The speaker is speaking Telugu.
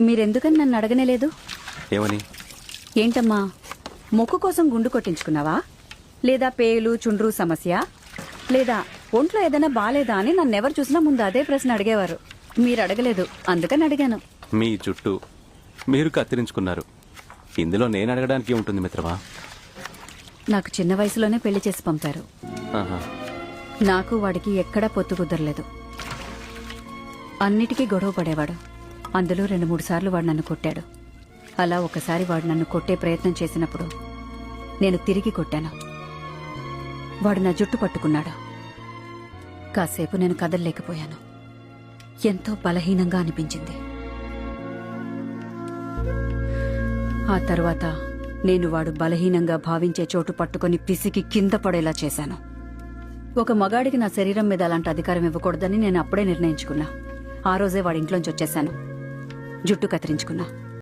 మీరెందుకని నన్ను అడగనేలేదు? ఏమని? ఏంటమ్మా, మొక్కు కోసం గుండు కొట్టించుకున్నావా, లేదా పేలు చుండ్రు సమస్య, లేదా ఒంట్లో ఏదైనా బాలేదా అని నన్నెవరు చూసినా ముందు అదే ప్రశ్న అడిగేవారు. మీరు అడగలేదు, అందుకని అడిగాను. మీ చుట్టూ మీరు కత్తిరించుకున్నారు, ఇందులో నేను అడగడానికి ఉంటుంది మిత్రమా? నాకు చిన్న వయసులోనే పెళ్లి చేసి పంపారు. ఆహా. నాకు వాడికి ఎక్కడా పొత్తు కుదరలేదు. అన్నిటికీ గొడవ పడేవాడు. అందులో 2-3 సార్లు వాడు నన్ను కొట్టాడు. అలా ఒకసారి వాడు నన్ను కొట్టే ప్రయత్నం చేసినప్పుడు నేను తిరిగి కొట్టాను. వాడు నా జుట్టు పట్టుకున్నాడు. కాసేపు నేను కదలలేకపోయాను. ఎంతో బలహీనంగా అనిపించింది. ఆ తర్వాత నేను వాడు బలహీనంగా భావించే చోటు పట్టుకుని పిసికి కింద పడేలా చేశాను. ఒక మగాడికి నా శరీరం మీద అలాంటి అధికారం ఇవ్వకూడదని నేను అప్పుడే నిర్ణయించుకున్నా. ఆ రోజే వాడి ఇంట్లోంచి వచ్చేశాను. జుట్టు కత్తిరించుకున్నా.